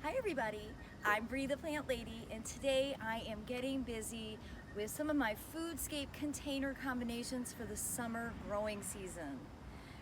Hi everybody, I'm Bree the Plant Lady, and today I am getting busy with some of my Foodscape container combinations for the summer growing season.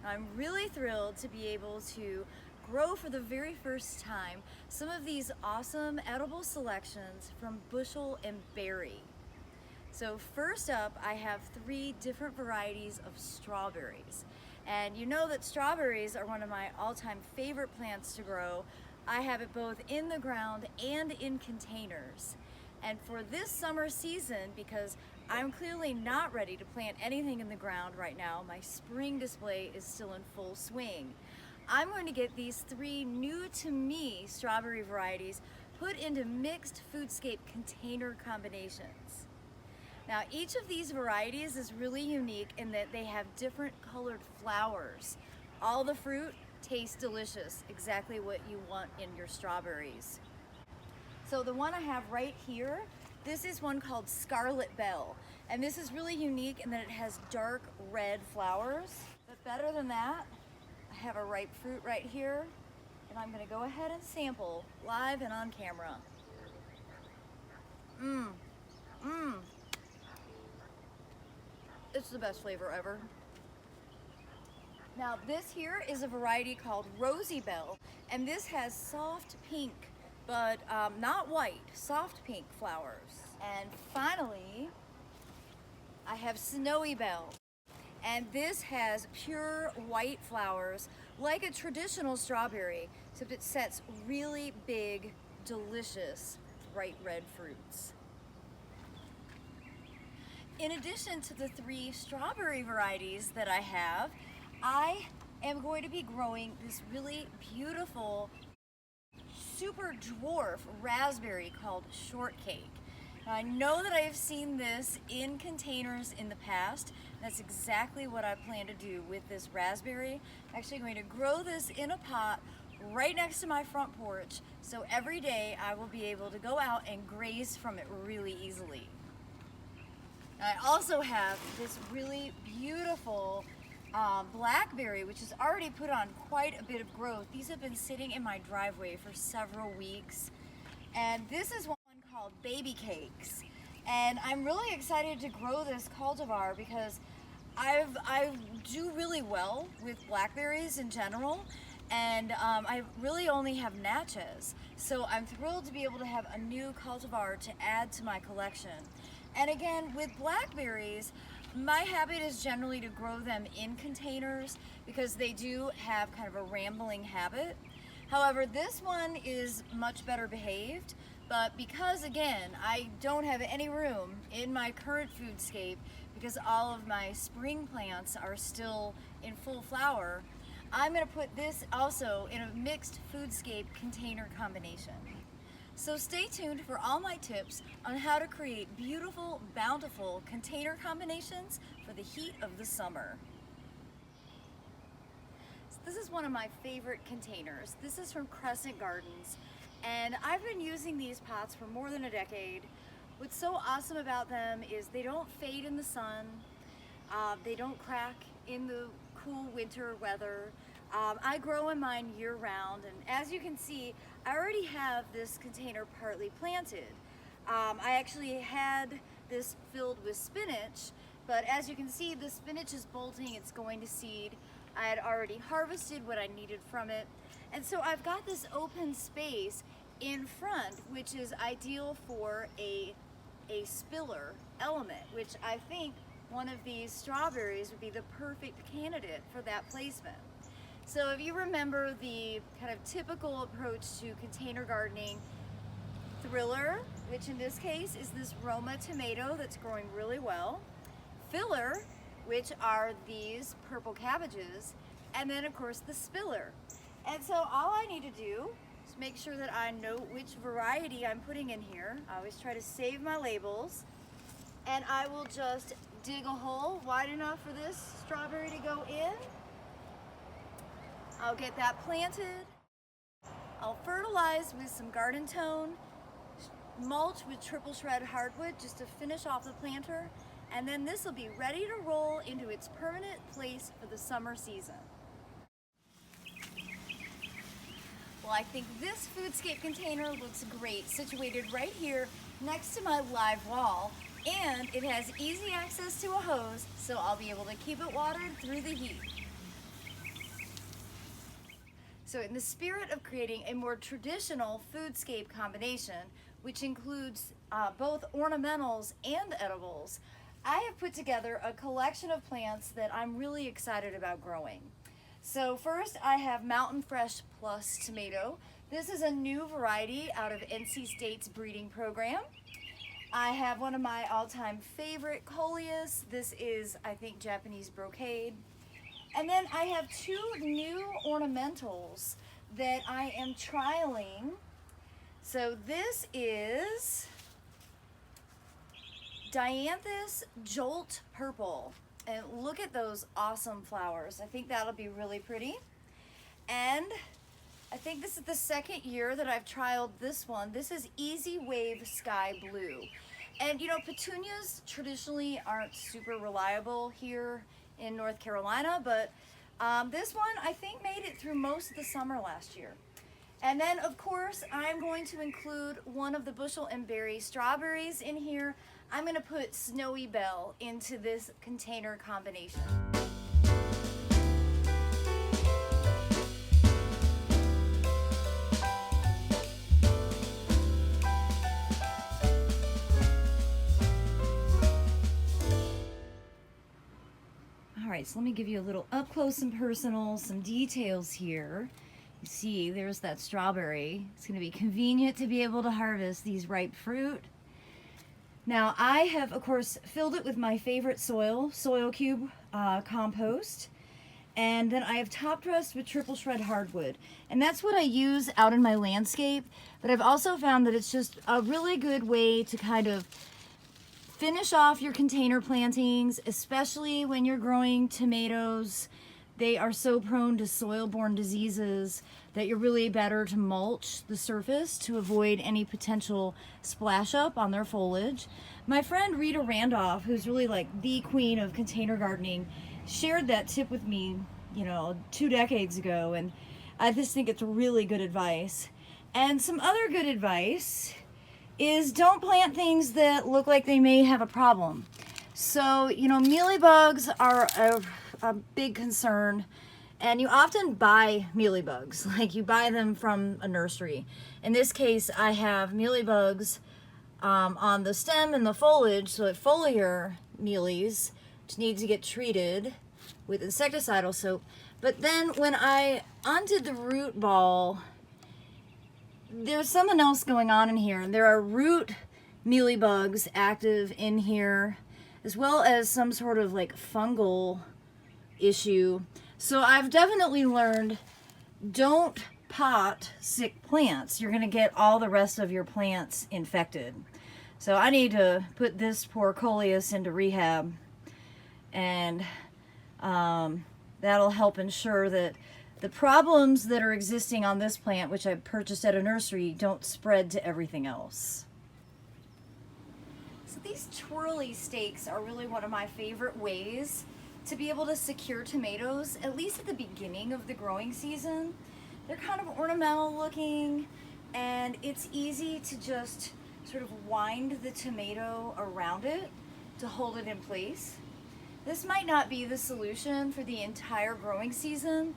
I'm really thrilled to be able to grow for the very first time some of these awesome edible selections from Bushel and Berry. So first up, I have 3 different varieties of strawberries. And you know that strawberries are one of my all-time favorite plants to grow. I have it both in the ground and in containers. And for this summer season, because I'm clearly not ready to plant anything in the ground right now, my spring display is still in full swing. I'm going to get these 3 new to me strawberry varieties put into mixed Foodscape container combinations. Now, each of these varieties is really unique in that they have different colored flowers. All the fruit tastes delicious, exactly what you want in your strawberries. So the one I have right here, this is one called Scarlet Belle. And this is really unique in that it has dark red flowers. But better than that, I have a ripe fruit right here, and I'm gonna go ahead and sample live and on camera. It's the best flavor ever. Now this here is a variety called Rosy Belle, and this has soft pink, but not white, soft pink flowers. And finally, I have Snowy Belle, and this has pure white flowers like a traditional strawberry, except it sets really big, delicious, bright red fruits. In addition to the 3 strawberry varieties that I have, I am going to be growing this really beautiful super dwarf raspberry called Shortcake. Now, I know that I have seen this in containers in the past. That's exactly what I plan to do with this raspberry. I'm actually going to grow this in a pot right next to my front porch, so every day I will be able to go out and graze from it really easily. I also have this really beautiful blackberry, which has already put on quite a bit of growth. These have been sitting in my driveway for several weeks. And this is one called Baby Cakes. And I'm really excited to grow this cultivar because I do really well with blackberries in general. And I really only have Natchez. So I'm thrilled to be able to have a new cultivar to add to my collection. And again, with blackberries, my habit is generally to grow them in containers because they do have kind of a rambling habit. However, this one is much better behaved, but because again, I don't have any room in my current Foodscape because all of my spring plants are still in full flower, I'm going to put this also in a mixed Foodscape container combination. So stay tuned for all my tips on how to create beautiful, bountiful container combinations for the heat of the summer. So this is one of my favorite containers. This is from Crescent Gardens, and I've been using these pots for more than a decade. What's so awesome about them is they don't fade in the sun, they don't crack in the cool winter weather. I grow in mine year-round, and as you can see, I already have this container partly planted. I actually had this filled with spinach, but as you can see, the spinach is bolting, it's going to seed. I had already harvested what I needed from it, and so I've got this open space in front, which is ideal for a spiller element, which I think one of these strawberries would be the perfect candidate for that placement. So if you remember the kind of typical approach to container gardening, thriller, which in this case is this Roma tomato that's growing really well, filler, which are these purple cabbages, and then of course the spiller. And so all I need to do is make sure that I know which variety I'm putting in here. I always try to save my labels, and I will just dig a hole wide enough for this strawberry to go in. I'll get that planted. I'll fertilize with some garden tone, mulch with triple shred hardwood just to finish off the planter, and then this will be ready to roll into its permanent place for the summer season. Well, Well, I think this Foodscape container looks great, situated right here next to my live wall, and it has easy access to a hose, so I'll be able to keep it watered through the heat. So in the spirit of creating a more traditional Foodscape combination, which includes both ornamentals and edibles, I have put together a collection of plants that I'm really excited about growing. So first I have Mountain Fresh Plus tomato. This is a new variety out of NC State's breeding program. I have one of my all-time favorite coleus. This is, I think, Japanese brocade. And then I have two new ornamentals that I am trialing. So this is Dianthus Jolt Purple. And look at those awesome flowers. I think that'll be really pretty. And I think this is the second year that I've trialed this one. This is Easy Wave Sky Blue. And you know, petunias traditionally aren't super reliable here in North Carolina, but this one I think made it through most of the summer last year. And then of course I'm going to include one of the Bushel and Berry strawberries in here. I'm going to put Snowy Belle into this container combination. Alright, so let me give you a little up close and personal, some details here. You see, there's that strawberry. It's going to be convenient to be able to harvest these ripe fruit. Now, I have, of course, filled it with my favorite soil cube compost. And then I have top dressed with triple shred hardwood. And that's what I use out in my landscape. But I've also found that it's just a really good way to kind of finish off your container plantings, especially when you're growing tomatoes. They are so prone to soil-borne diseases that you're really better to mulch the surface to avoid any potential splash up on their foliage. My friend Rita Randolph, who's really like the queen of container gardening, shared that tip with me, you know, 2 decades ago, and I just think it's really good advice. And some other good advice is don't plant things that look like they may have a problem. So, you know, mealybugs are a big concern, and you often buy mealybugs, like you buy them from a nursery. In this case, I have mealybugs on the stem and the foliage, so that foliar mealies, which need to get treated with insecticidal soap. But then when I undid the root ball, there's something else going on in here. There are root mealybugs active in here, as well as some sort of like fungal issue. So I've definitely learned, don't pot sick plants. You're going to get all the rest of your plants infected. So I need to put this poor coleus into rehab, and that'll help ensure that the problems that are existing on this plant, which I purchased at a nursery, don't spread to everything else. So these twirly stakes are really one of my favorite ways to be able to secure tomatoes, at least at the beginning of the growing season. They're kind of ornamental looking, and it's easy to just sort of wind the tomato around it to hold it in place. This might not be the solution for the entire growing season,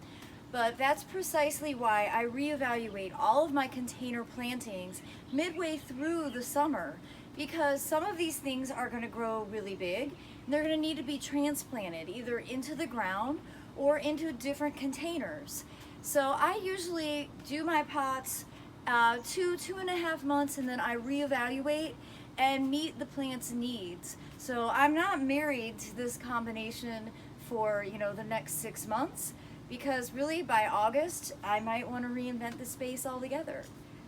but that's precisely why I reevaluate all of my container plantings midway through the summer, because some of these things are going to grow really big, and they're going to need to be transplanted either into the ground or into different containers. So I usually do my pots 2.5 months, and then I reevaluate and meet the plant's needs. So I'm not married to this combination for, you know, the next 6 months, because really by August I might want to reinvent the space altogether.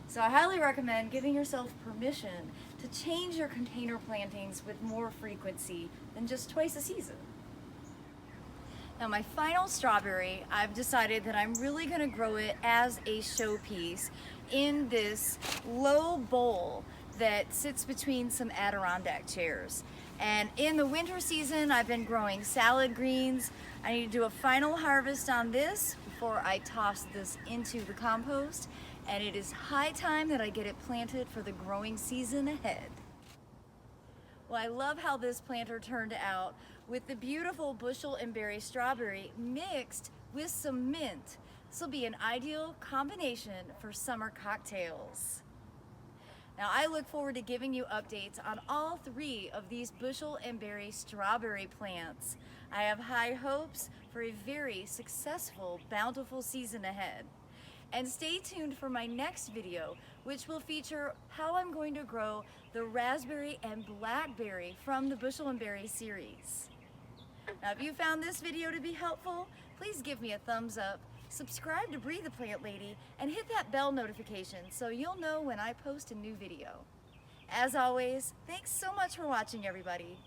So I highly recommend giving yourself permission to change your container plantings with more frequency than just twice a season. Now my final strawberry, I've decided that I'm really going to grow it as a showpiece in this low bowl that sits between some Adirondack chairs. And in the winter season, I've been growing salad greens. I need to do a final harvest on this before I toss this into the compost. and it is high time that I get it planted for the growing season ahead. Well, I love how this planter turned out with the beautiful Bushel and Berry strawberry mixed with some mint. This will be an ideal combination for summer cocktails. Now, I look forward to giving you updates on all 3 of these Bushel and Berry strawberry plants. I have high hopes for a very successful, bountiful season ahead. And stay tuned for my next video, which will feature how I'm going to grow the raspberry and blackberry from the Bushel and Berry series. Now, if you found this video to be helpful, please give me a thumbs up, subscribe to Breathe the Plant Lady, and hit that bell notification so you'll know when I post a new video. As always, thanks so much for watching, everybody.